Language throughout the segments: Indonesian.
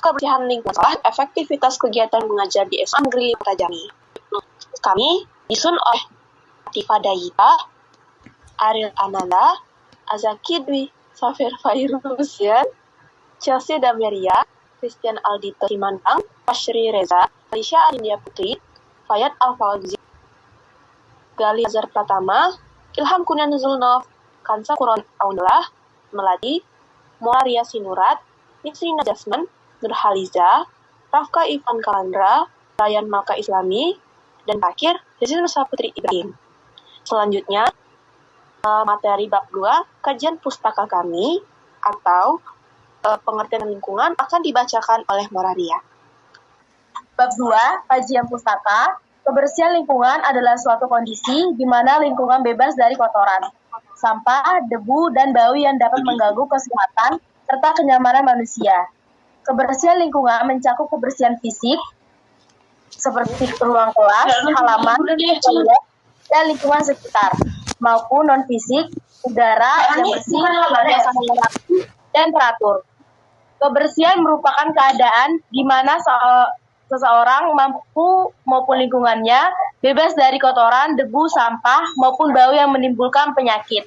kebersihan lingkungan sekolah, efektivitas kegiatan mengajar di SMA Negeri Kota Jambi. Kami disusun oleh Tifa Dayita, Ariel Ananda, Azaki Dwi, Safir Fairusian, Chelsea Dameria, Christian Aldito Simantang, Ashri Reza, Alicia Arindia Putri, Fayat Alfauzi, Gali Azhar Pratama, Ilham Kunan Zulnov, Kansa Kuron Aunlah, Meladi, Moaria Sinurat, Nisrina Jasman, Nurhaliza, Rafka Ivan Kalandra, Ryan Malka Islami, dan terakhir, Rizal Nusa Putri Ibrahim. Selanjutnya, materi bab 2, kajian pustaka kami, atau pengertian lingkungan akan dibacakan oleh Moraria. Bab 2, kajian pustaka. Kebersihan lingkungan adalah suatu kondisi di mana lingkungan bebas dari kotoran, sampah, debu, dan bau yang dapat mengganggu kesehatan serta kenyamanan manusia. Kebersihan lingkungan mencakup kebersihan fisik, seperti ruang kelas, halaman, toilet, dan lingkungan sekitar, maupun non-fisik, udara yang bersih, dan teratur. Kebersihan merupakan keadaan di mana seseorang mampu maupun lingkungannya bebas dari kotoran, debu, sampah, maupun bau yang menimbulkan penyakit.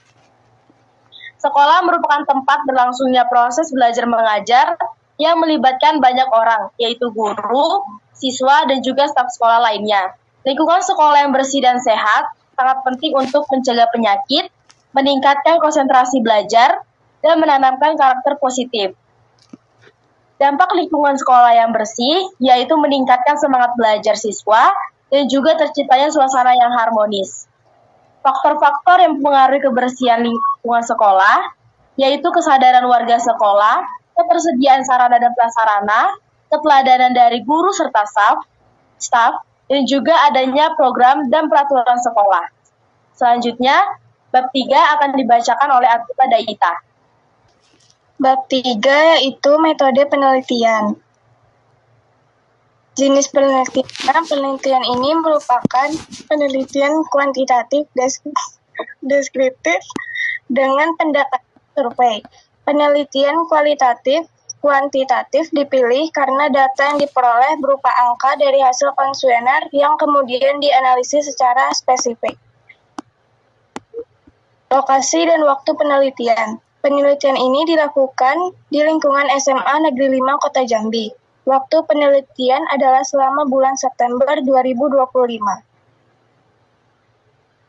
Sekolah merupakan tempat berlangsungnya proses belajar mengajar yang melibatkan banyak orang, yaitu guru, siswa, dan juga staf sekolah lainnya. Lingkungan sekolah yang bersih dan sehat sangat penting untuk mencegah penyakit, meningkatkan konsentrasi belajar, dan menanamkan karakter positif. Dampak lingkungan sekolah yang bersih yaitu meningkatkan semangat belajar siswa dan juga terciptanya suasana yang harmonis. Faktor-faktor yang mempengaruhi kebersihan lingkungan sekolah yaitu kesadaran warga sekolah, ketersediaan sarana dan prasarana, keteladanan dari guru serta staf, dan juga adanya program dan peraturan sekolah. Selanjutnya, bab 3 akan dibacakan oleh Atifa Dayita. Bab 3 yaitu metode penelitian. Jenis penelitian ini merupakan penelitian kuantitatif deskriptif dengan pendekatan survei. Penelitian kuantitatif dipilih karena data yang diperoleh berupa angka dari hasil kuesioner yang kemudian dianalisis secara spesifik. Lokasi dan waktu penelitian. Penelitian ini dilakukan di lingkungan SMA Negeri 5 Kota Jambi. Waktu penelitian adalah selama bulan September 2025.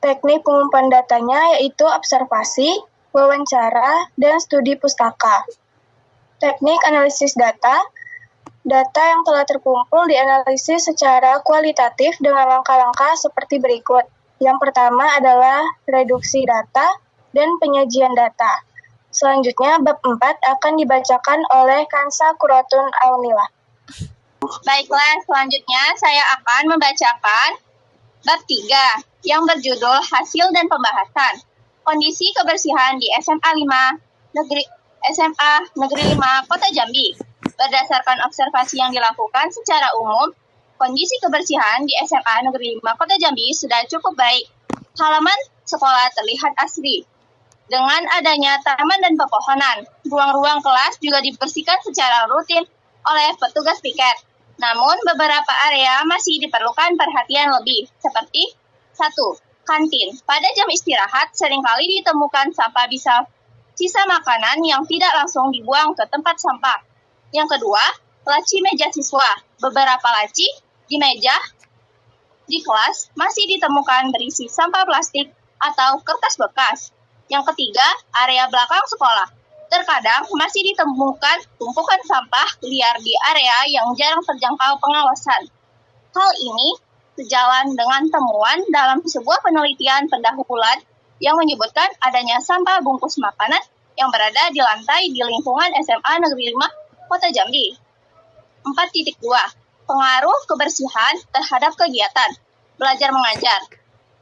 Teknik pengumpulan datanya yaitu observasi, wawancara, dan studi pustaka. Teknik analisis data. Data yang telah terkumpul dianalisis secara kualitatif dengan langkah-langkah seperti berikut. Yang pertama adalah reduksi data dan penyajian data. Selanjutnya, bab 4 akan dibacakan oleh Kansa Kuratun Aunila. Baiklah, selanjutnya saya akan membacakan bab 3 yang berjudul Hasil dan Pembahasan. Kondisi kebersihan di SMA Negeri 5 Kota Jambi. Berdasarkan observasi yang dilakukan secara umum, kondisi kebersihan di SMA Negeri 5 Kota Jambi sudah cukup baik. Halaman sekolah terlihat asri. Dengan adanya taman dan pepohonan, ruang-ruang kelas juga dibersihkan secara rutin oleh petugas piket. Namun, beberapa area masih diperlukan perhatian lebih, seperti 1. Kantin. Pada jam istirahat, seringkali ditemukan sampah sisa makanan yang tidak langsung dibuang ke tempat sampah. Yang kedua, laci meja siswa. Beberapa laci di meja di kelas masih ditemukan berisi sampah plastik atau kertas bekas. Yang ketiga, area belakang sekolah. Terkadang masih ditemukan tumpukan sampah liar di area yang jarang terjangkau pengawasan. Hal ini sejalan dengan temuan dalam sebuah penelitian pendahuluan yang menyebutkan adanya sampah bungkus makanan yang berada di lantai di lingkungan SMA Negeri 5 Kota Jambi. 4.2. Pengaruh kebersihan terhadap kegiatan belajar mengajar.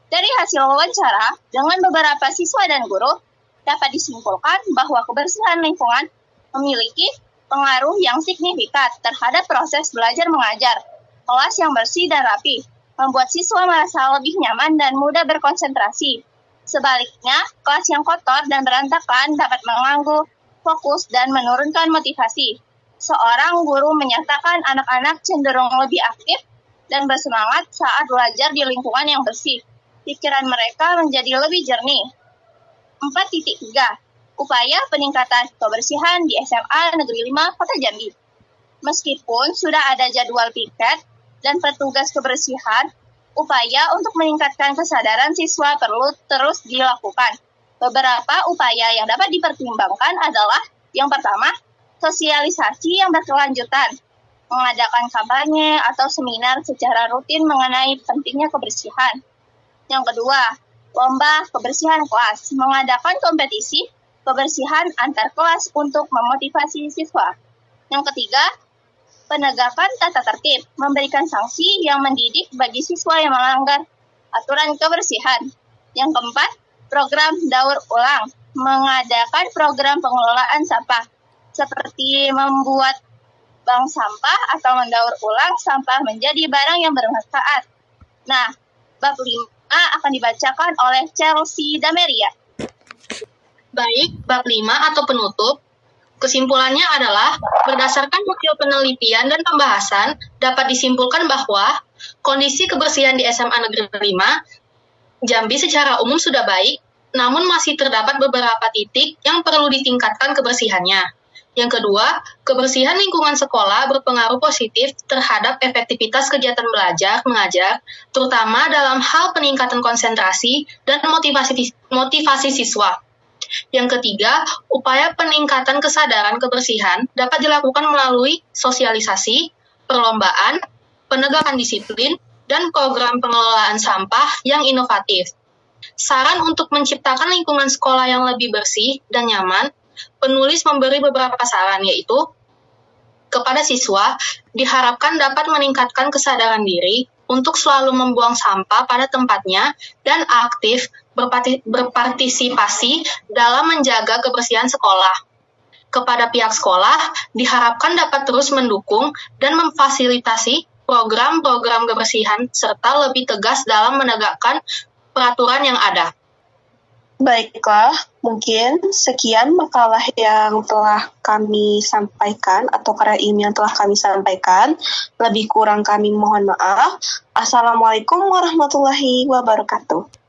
Dari hasil wawancara dengan beberapa siswa dan guru, dapat disimpulkan bahwa kebersihan lingkungan memiliki pengaruh yang signifikan terhadap proses belajar mengajar. Kelas yang bersih dan rapi membuat siswa merasa lebih nyaman dan mudah berkonsentrasi. Sebaliknya, kelas yang kotor dan berantakan dapat mengganggu fokus dan menurunkan motivasi. Seorang guru menyatakan anak-anak cenderung lebih aktif dan bersemangat saat belajar di lingkungan yang bersih. Pikiran mereka menjadi lebih jernih. 4.3. Upaya peningkatan kebersihan di SMA Negeri 5 Kota Jambi. Meskipun sudah ada jadwal piket dan petugas kebersihan, upaya untuk meningkatkan kesadaran siswa perlu terus dilakukan. Beberapa upaya yang dapat dipertimbangkan adalah yang pertama, sosialisasi yang berkelanjutan, mengadakan kampanye atau seminar secara rutin mengenai pentingnya kebersihan. Yang kedua, lomba kebersihan kelas, mengadakan kompetisi kebersihan antar kelas untuk memotivasi siswa. Yang ketiga, penegakan tata tertib, memberikan sanksi yang mendidik bagi siswa yang melanggar aturan kebersihan. Yang keempat, program daur ulang, mengadakan program pengelolaan sampah, seperti membuat bank sampah atau mendaur ulang sampah menjadi barang yang bermanfaat. Nah, bab 5 akan dibacakan oleh Chelsea Dameria. Baik, bab 5 atau penutup. Kesimpulannya adalah, berdasarkan hasil penelitian dan pembahasan, dapat disimpulkan bahwa kondisi kebersihan di SMA Negeri 5 Jambi secara umum sudah baik, namun masih terdapat beberapa titik yang perlu ditingkatkan kebersihannya. Yang kedua, kebersihan lingkungan sekolah berpengaruh positif terhadap efektivitas kegiatan belajar mengajar, terutama dalam hal peningkatan konsentrasi dan motivasi siswa. Yang ketiga, upaya peningkatan kesadaran kebersihan dapat dilakukan melalui sosialisasi, perlombaan, penegakan disiplin, dan program pengelolaan sampah yang inovatif. Saran untuk menciptakan lingkungan sekolah yang lebih bersih dan nyaman, penulis memberi beberapa saran, yaitu kepada siswa diharapkan dapat meningkatkan kesadaran diri untuk selalu membuang sampah pada tempatnya dan aktif berpartisipasi dalam menjaga kebersihan sekolah. Kepada pihak sekolah diharapkan dapat terus mendukung dan memfasilitasi program-program kebersihan serta lebih tegas dalam menegakkan peraturan yang ada. Baiklah, mungkin sekian makalah yang telah kami sampaikan atau karya ilmiah yang telah kami sampaikan. Lebih kurang kami mohon maaf. Assalamualaikum warahmatullahi wabarakatuh.